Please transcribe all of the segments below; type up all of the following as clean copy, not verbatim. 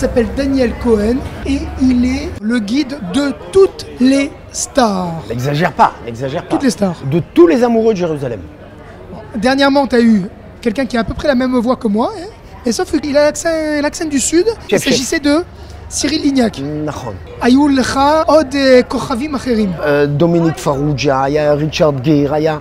s'appelle Daniel Cohen et il est le guide de toutes les stars. N'exagère pas, n'exagère pas. Toutes les stars. De tous les amoureux de Jérusalem. Dernièrement, tu as eu quelqu'un qui a à peu près la même voix que moi, hein, et sauf qu'il a l'accent du sud. Il s'agissait de Cyril Lignac. נכון. היו לך עוד כוכבים אחרים. דומיניק פרוג'ה, היה ריצ'רד גיר, היה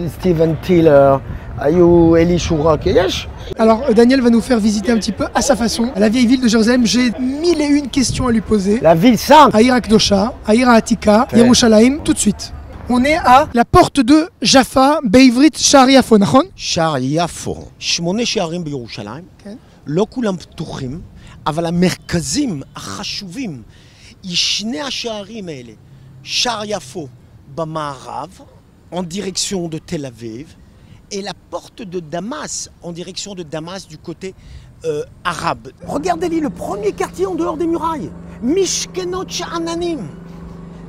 סטיבן טילר, היו אלי שורק, יש. Alors Daniel va nous faire visiter un petit peu à sa façon la vieille ville de Jérusalem. J'ai 1001 questions à lui poser. La ville sainte. Aïra Kdosha, Aïra Atika, Yerushalayim, tout de suite. On est à la porte de Jaffa, בעברית שער יפו, נכון? שער יפו, 8 שערים בירושלים, לא כולם פתוחים, אבל המרכזים החשובים, שני השערים האלה, שער יפו במערב, en direction de Tel Aviv, et la porte de Damas, en direction de Damas du côté arabe. Regardez-y le premier quartier en dehors des murailles, Mishkenot Sha'ananim.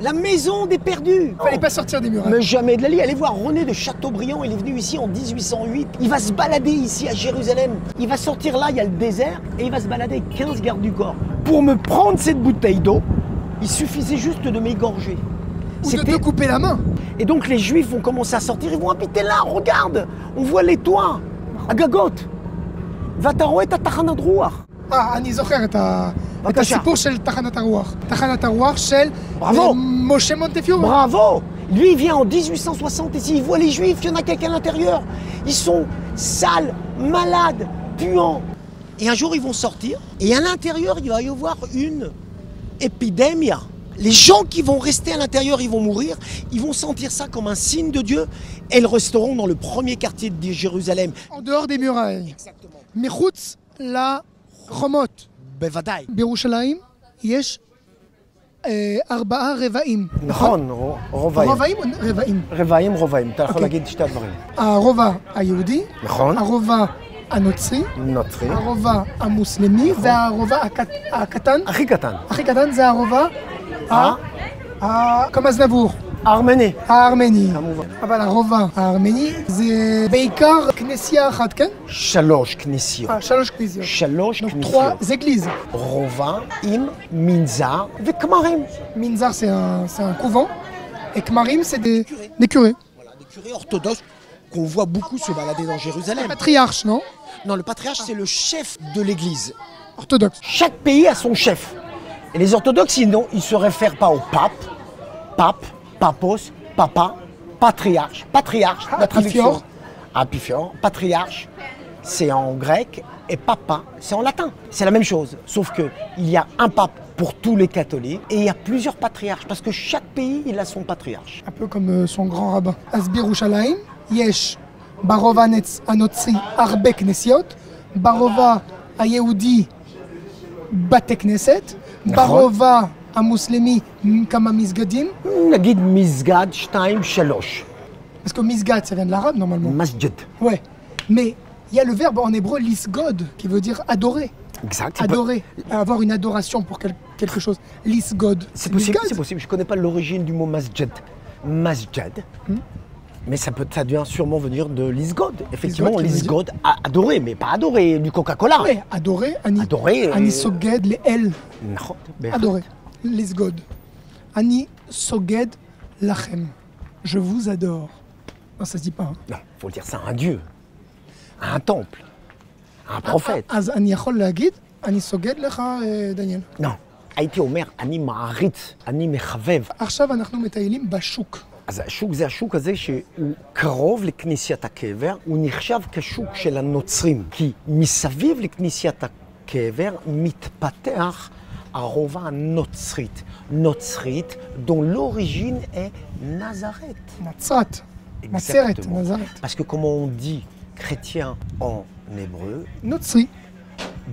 La maison des perdus. Il fallait pas sortir des murailles. Mais jamais de la vie. Allez voir René de Chateaubriand, il est venu ici en 1808. Il va se balader ici à Jérusalem. Il va sortir là, il y a le désert, et il va se balader avec 15 gardes du corps. Pour me prendre cette bouteille d'eau, il suffisait juste de m'égorger. Ou de te couper la main. Et donc les Juifs vont commencer à sortir, ils vont habiter là, regarde, on voit les toits, à Gagot. Vataroet à Tachanat Ruach. אני זוכר את הסיפור של תחנת הרוח. תחנת הרוח של משה מונטפיורי. Bravo! Lui, il vient en 1860 ici, il voit les Juifs, il y en a quelqu'un à l'intérieur. Ils sont sales, malades, puants. Et un jour, ils vont sortir, et à l'intérieur, il va y avoir une épidémie. Les gens qui vont rester à l'intérieur, ils vont mourir, ils vont sentir ça comme un signe de Dieu, et ils resteront dans le premier quartier de Jérusalem. En dehors des murailles. Exactement. מחוץ לחומות. בוודאי. בירושלים יש 4 רבעים. נכון, רובעים. רובעים או רבעים? רבעים, רובעים. אתה יכול להגיד שתי הדברים. הרובע היהודי, נכון. הרובע הנוצרי, נוצרי. הרובע המוסלמי, והרובע הקטן. הכי קטן. הכי קטן זה הרובע כמזנבור. הארמני. הארמני. כמובן. אבל הרובע הארמני זה בעיקר כנסייה אחת, כן? 3 כנסיות. 3 כנסיות. 3 Donc כנסיות. 3 églises. רובע עם מנזר וכמרים. Minzar c'est un couvent et Kmarim c'est des curés. Voilà, des curés orthodoxes qu'on voit beaucoup se balader dans Jérusalem. Patriarche, non? Non, le patriarche, c'est le chef de l'église. Orthodoxe. Chaque pays a son chef. Et les orthodoxes, ils ne se réfèrent pas au pape, papos, papa, patriarche, la traduction. Apifior, patriarche, c'est en grec, et papa, c'est en latin. C'est la même chose, sauf qu'il y a un pape pour tous les catholiques, et il y a plusieurs patriarches, parce que chaque pays, il a son patriarche. Un peu comme son grand rabbin. אז בירושלים יש ברובע הנוצרי הרבה כנסיות, ברובע היהודי בתי כנסת, ברובע המוסלמי כמה מסגדים. נגיד מסגד 2, 3. Parce que misgad ça vient de l'arabe normalement. Masjid. Ouais. Mais il y a le verbe en hébreu lisgod qui veut dire adorer. Exact. Adorer, avoir une adoration pour quelque chose. Lisgod. C'est possible, c'est possible. Je ne connais pas l'origine du mot masjid. Masjid. Mais ça peut sûrement venir de lisgod. Effectivement, lisgod, adorer, mais pas adorer du Coca-Cola. Oui, adorer, ani soged les L. Adorer, lisgod. Ani soged lachem. Je vous adore. Non, ça se dit pas. Hein. Non, il faut dire ça à un dieu, à un temple, à un prophète. אז אני יכול להגיד, אני סוגד לך, דניאל. Non, הייתי אומר, אני מעריץ, אני מחבב. עכשיו אנחנו מטיילים בשוק. אז השוק זה השוק הזה שהוא קרוב לכנסיית הקבר, הוא נחשב כשוק של הנוצרים, כי מסביב לכנסיית הקבר מתפתח הרובע הנוצרית, נוצרית, dont l'origine est Nazareth. נצרת. נצרת, נצרת. Parce que comment on dit chrétien en hébreu? Notsri.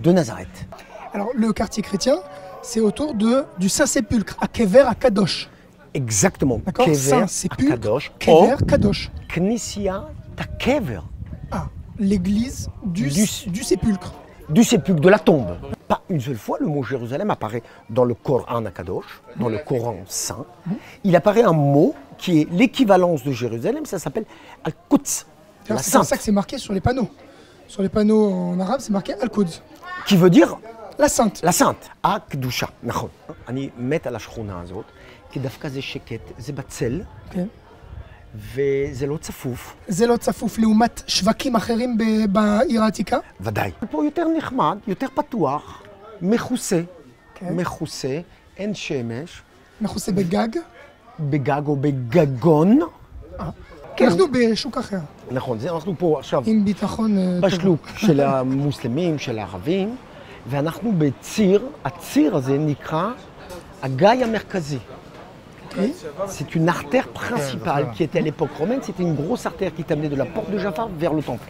De Nazareth. Alors le quartier chrétien, c'est autour du Saint-Sépulcre, à Kever, à Kadosh. Exactement. D'accord. Kever, Saint-Sépulcre, Kadosh, Kever, Kadosh. Knessia Kever. Ah, l'église du sépulcre. Du sépulcre, de la tombe. Pas une seule fois, le mot Jérusalem apparaît dans le Coran Akadosh, dans le Coran saint. Il apparaît un mot qui est l'équivalence de Jérusalem, ça s'appelle Al-Quds. C'est pour ça que c'est marqué sur les panneaux. Sur les panneaux en arabe, c'est marqué Al-Quds. Qui veut dire La sainte. La sainte, הקדושה, נכון. אני מת על השכונה הזאת, כי דווקא זה שקט, זה בצל, כן. וזה לא צפוף. זה לא צפוף לעומת שווקים אחרים בעיר העתיקה? ודאי. פה יותר נחמד, יותר פתוח, מכוסה. כן. מכוסה, אין שמש. מכוסה בגג? בגג או בגגון. כן. אנחנו בשוק אחר. נכון, אנחנו פה עכשיו עם ביטחון בשלוק של המוסלמים, של הערבים, ואנחנו בציר, הציר הזה נקרא הגיא המרכזי. C'est une artère principale qui était à l'époque romaine, c'était une grosse artère qui t'amenait de la porte de Jafar vers le temple.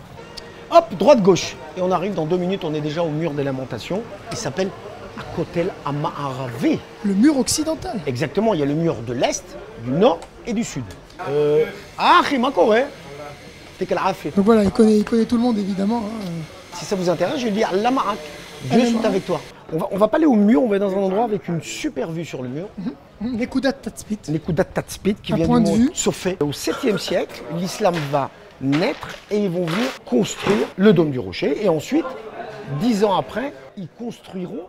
Hop, droite-gauche. Et on arrive dans 2 minutes, on est déjà au mur des lamentations. Il s'appelle Akotel Ama'aravé. Le mur occidental. Exactement, il y a le mur de l'Est, du Nord et du Sud. Donc voilà, il connaît tout le monde évidemment. Si ça vous intéresse, je vais dire Lama'ak. Dieu est avec toi. On va pas aller au mur, on va être dans un endroit avec une super vue sur le mur. Les Koudat Tatspit. Les Koudat Tatspit qui viennent du monde Sofet. Au 7e siècle, l'islam va naître et ils vont venir construire le dôme du rocher. Et ensuite, 10 ans après, ils construiront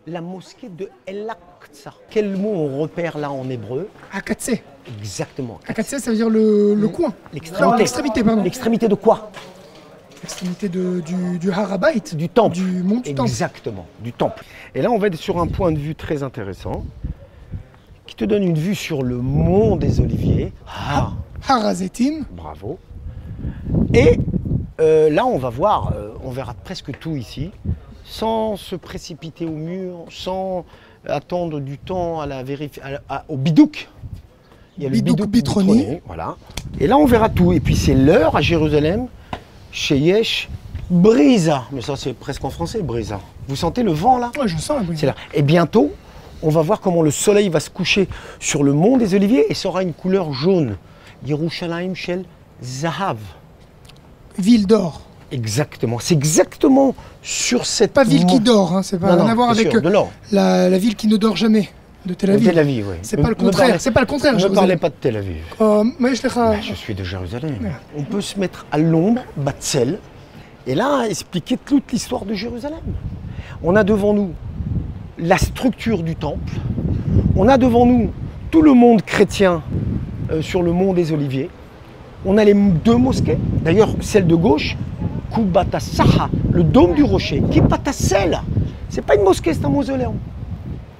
la mosquée de El-Aqsa. Quel mot on repère là en hébreu? Akatse. Exactement. Akatse, ça veut dire le coin. L'extrémité. L'extrémité, pardon. L'extrémité de quoi? L'extrémité du Harabait. Du temple. Du mont du temple. Exactement, du temple. Et là, on va être sur un point de vue très intéressant qui te donne une vue sur le mont des Oliviers. Ah, Harazetim. bravo. Et là, on va voir, on verra presque tout ici, sans se précipiter au mur, sans attendre du temps à la au bidouk. Il y a le bidouk bitroni. Voilà. Et là, on verra tout. Et puis, c'est l'heure à Jérusalem. Sheyesh Brisa. Mais ça, c'est presque en français, Brisa. Vous sentez le vent là? Ouais, je sens la brise. C'est là. Et bientôt, on va voir comment le soleil va se coucher sur le mont des Oliviers et ça aura une couleur jaune. Yerushalayim Shel Zahav. Ville d'or. Exactement. C'est exactement sur cette. Pas ville qui dort, hein. C'est pas rien à voir avec la ville qui ne dort jamais. De Tel Aviv. De Tel Aviv, oui. C'est pas le contraire. C'est pas le contraire. Ne parlez pas de Tel Aviv. Mais je suis de Jérusalem. On peut se mettre à l'ombre, Batzel, et là expliquer toute l'histoire de Jérusalem. On a devant nous la structure du temple. On a devant nous tout le monde chrétien sur le mont des Oliviers. On a les 2 mosquées. D'ailleurs, celle de gauche, Kubata Saha, le dôme du rocher. Kipatassel. C'est pas une mosquée, c'est un mausoléum.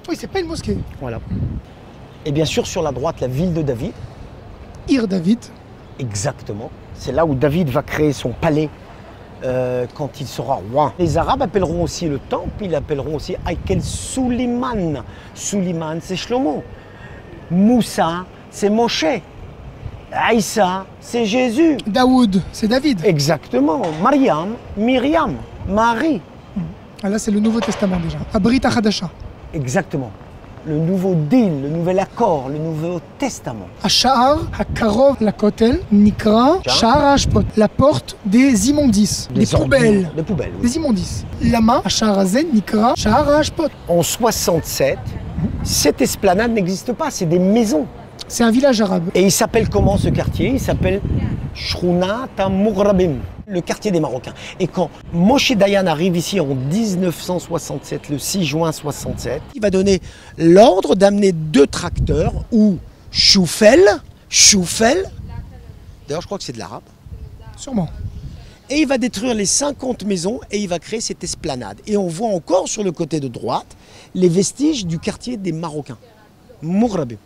Oui, c'est pas une mosquée. Voilà. Et bien sûr, sur la droite, la ville de David. Ir David. Exactement. C'est là où David va créer son palais quand il sera roi. Les Arabes appelleront aussi le temple, ils l'appelleront aussi Aikel Suleiman. Suleiman, c'est Shlomo. Moussa, c'est Moshe. Aïssa, c'est Jésus. Daoud, c'est David. Exactement. Mariam, Myriam, Marie. Ah, là, c'est le Nouveau Testament déjà. Abrit Achadasha. Exactement. Le nouveau deal, le nouvel accord, le nouveau testament. Ashar, Hakarov, la Kotel, Nikra, Shahar Hashpot, la porte des immondices, des poubelles. Des poubelles, oui. Des immondices. Lama, Ashar Hazen, Nikra, Shahar Hashpot. En 67, cette esplanade n'existe pas, c'est des maisons. C'est un village arabe. Et il s'appelle comment ce quartier? Il s'appelle Shruna Tamurabim, le quartier des Marocains. Et quand Moshe Dayan arrive ici en 1967, le 6 juin 67, il va donner l'ordre d'amener 2 tracteurs ou choufel, d'ailleurs je crois que c'est de l'arabe. Sûrement. Et il va détruire les 50 maisons et il va créer cette esplanade. Et on voit encore sur le côté de droite les vestiges du quartier des Marocains. Mourabim.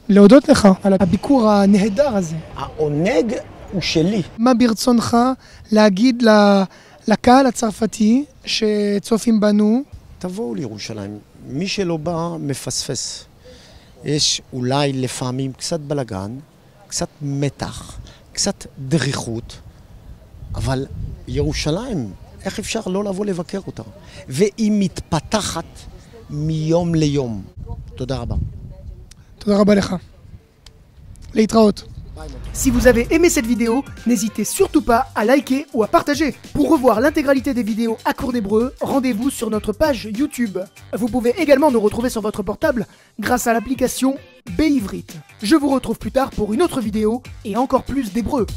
להודות לך על הביקור הנהדר הזה. העונג הוא שלי. מה ברצונך להגיד לקהל הצרפתי שצופים בנו? תבואו לירושלים. מי שלא בא מפספס. יש אולי לפעמים קצת בלגן, קצת מתח, קצת דריכות, אבל ירושלים, איך אפשר לא לבוא לבקר אותה? והיא מתפתחת מיום ליום. תודה רבה. Si vous avez aimé cette vidéo, n'hésitez surtout pas à liker ou à partager. Pour revoir l'intégralité des vidéos à cours d'hébreu, rendez-vous sur notre page YouTube. Vous pouvez également nous retrouver sur votre portable grâce à l'application Beivrit. Je vous retrouve plus tard pour une autre vidéo et encore plus d'hébreu.